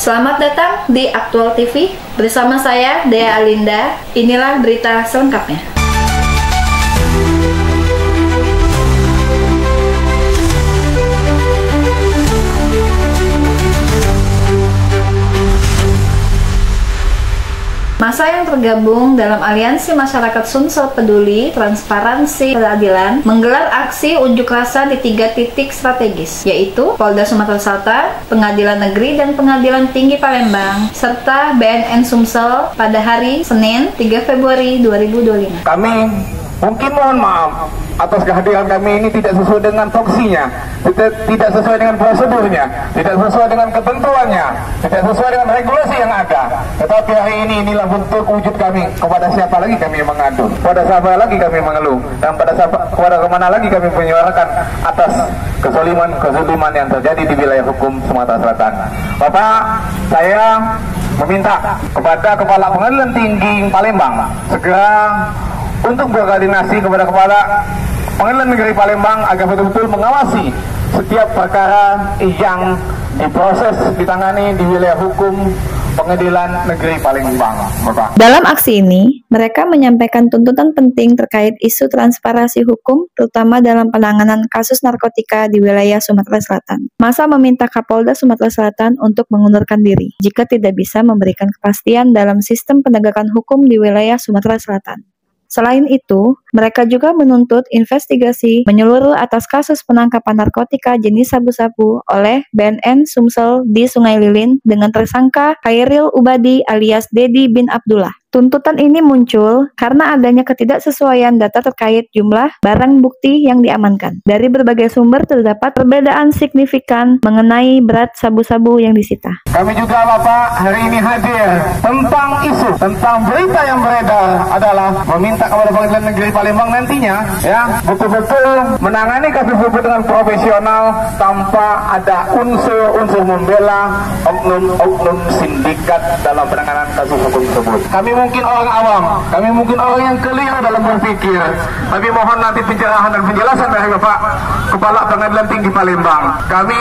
Selamat datang di Aktual TV bersama saya Dea Alinda. Inilah berita selengkapnya. Masa yang tergabung dalam Aliansi Masyarakat Sumsel Peduli, Transparansi, Keadilan menggelar aksi unjuk rasa di 3 titik strategis, yaitu Polda Sumatera Selatan, Pengadilan Negeri dan Pengadilan Tinggi Palembang, serta BNN Sumsel pada hari Senin 3 Februari 2025. Kami mungkin mohon maaf atas kehadiran kami ini tidak sesuai dengan toksinya, tidak sesuai dengan prosedurnya, tidak sesuai dengan ketentuannya, tidak sesuai dengan regulasi yang ada. Tetapi hari ini inilah bentuk wujud kami. Kepada siapa lagi kami mengadu? Kepada siapa lagi kami mengeluh? Dan kepada kemana lagi kami menyuarakan atas kezaliman yang terjadi di wilayah hukum Sumatera Selatan. Bapak, saya meminta kepada Kepala Pengadilan Tinggi Palembang segera untuk berkoordinasi kepada Kepala Pengadilan Negeri Palembang agar betul-betul mengawasi setiap perkara yang diproses ditangani di wilayah hukum Pengadilan Negeri Palembang, Bapak. Dalam aksi ini, mereka menyampaikan tuntutan penting terkait isu transparansi hukum, terutama dalam penanganan kasus narkotika di wilayah Sumatera Selatan. Masa meminta Kapolda Sumatera Selatan untuk mengundurkan diri jika tidak bisa memberikan kepastian dalam sistem penegakan hukum di wilayah Sumatera Selatan. Selain itu, mereka juga menuntut investigasi menyeluruh atas kasus penangkapan narkotika jenis sabu-sabu oleh BNN Sumsel di Sungai Lilin dengan tersangka Khairil Ubadi alias Dedi bin Abdullah. Tuntutan ini muncul karena adanya ketidaksesuaian data terkait jumlah barang bukti yang diamankan. Dari berbagai sumber terdapat perbedaan signifikan mengenai berat sabu-sabu yang disita. Kami juga Bapak hari ini hadir tentang berita yang beredar adalah meminta kepada Pengadilan Negeri Palembang nantinya betul-betul menangani kasus hukum dengan profesional tanpa ada unsur membela oknum sindikat dalam penanganan kasus hukum tersebut. Kami mungkin orang awam, kami mungkin orang yang keliru dalam berpikir, tapi mohon nanti pencerahan dan penjelasan dari Bapak Kepala Pengadilan Tinggi Palembang. Kami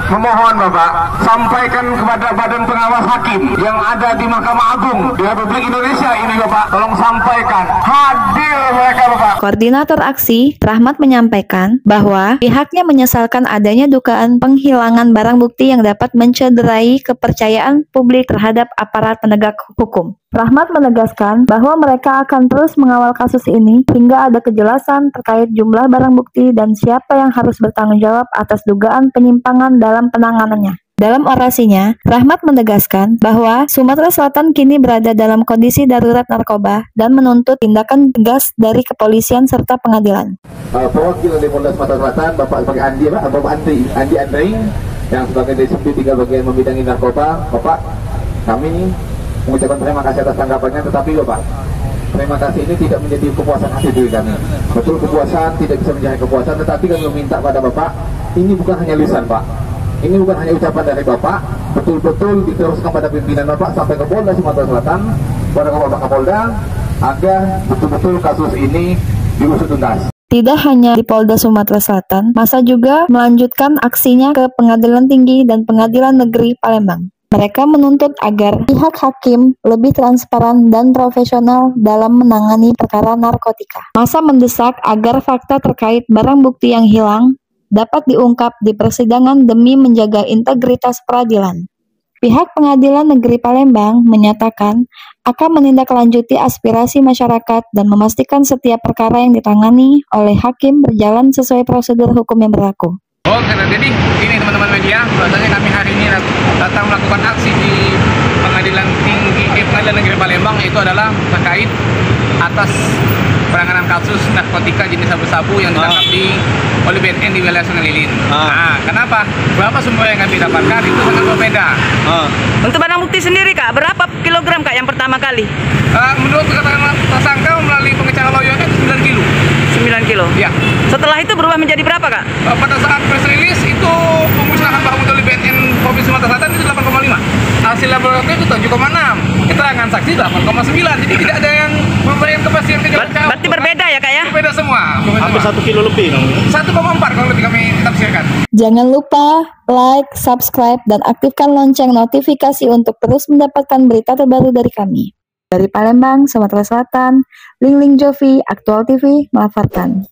memohon Bapak sampaikan kepada Badan Pengawas Hakim yang ada di Mahkamah Agung di Republik Indonesia ini Bapak, tolong sampaikan hadir mereka Bapak. Koordinator aksi Rahmat menyampaikan bahwa pihaknya menyesalkan adanya dugaan penghilangan barang bukti yang dapat mencederai kepercayaan publik terhadap aparat penegak hukum. Rahmat menegaskan bahwa mereka akan terus mengawal kasus ini hingga ada kejelasan terkait jumlah barang bukti dan siapa yang harus bertanggung jawab atas dugaan penyimpangan dalam penanganannya. Dalam orasinya, Rahmat menegaskan bahwa Sumatera Selatan kini berada dalam kondisi darurat narkoba dan menuntut tindakan tegas dari kepolisian serta pengadilan. Perwakilan dari Polda Sumatera Selatan, Bapak sebagai Andi Andri yang sebagai Disubdit 3 bagian membidangi narkoba, Bapak, kami mengucapkan terima kasih atas tanggapannya, tetapi Bapak, terima kasih ini tidak menjadi kepuasan hati diri kami. Betul kepuasan tidak bisa menjadi kepuasan, tetapi kami meminta pada Bapak, ini bukan hanya lisan Pak, ini bukan hanya ucapan dari Bapak, betul-betul diteruskan pada pimpinan Bapak sampai ke Polda Sumatera Selatan, pada Bapak Kapolda, agar betul-betul kasus ini diusut tuntas. Tidak hanya di Polda Sumatera Selatan, masa juga melanjutkan aksinya ke Pengadilan Tinggi dan Pengadilan Negeri Palembang. Mereka menuntut agar pihak hakim lebih transparan dan profesional dalam menangani perkara narkotika. Masa mendesak agar fakta terkait barang bukti yang hilang dapat diungkap di persidangan demi menjaga integritas peradilan. Pihak Pengadilan Negeri Palembang menyatakan akan menindaklanjuti aspirasi masyarakat dan memastikan setiap perkara yang ditangani oleh hakim berjalan sesuai prosedur hukum yang berlaku. Jadi ini teman-teman media, bahwasanya kami hari ini datang melakukan aksi di Pengadilan Negeri Palembang, itu adalah terkait atas penanganan kasus narkotika jenis sabu-sabu yang ditangkap oleh BNN di wilayah Sungai Lilin. Nah, kenapa? Berapa sumber yang kami dapatkan itu sangat berbeda. Untuk barang bukti sendiri Kak, berapa kilogram Kak yang pertama kali? Menurut keterangan tersangka melalui pengecekan lawyernya 9 kilo. 9 kilo? Ya. Setelah itu berubah menjadi berapa Kak? Pada saat press release itu pemusnahan barang bukti oleh BNN Provinsi Sumatera Selatan itu 8,5. Hasil laboratorium itu 7,6. Keterangan saksi 8,9. Jadi tidak ada yang memberikan kepastian kejauhan. Berarti berbeda ya kak ya? Beda semua. Hampir 1 kilo lebih. 1,4 kalau lebih kami tafsirkan. Jangan lupa like, subscribe, dan aktifkan lonceng notifikasi untuk terus mendapatkan berita terbaru dari kami. Dari Palembang, Sumatera Selatan, Ling Ling Jovi, Aktual TV melaporkan.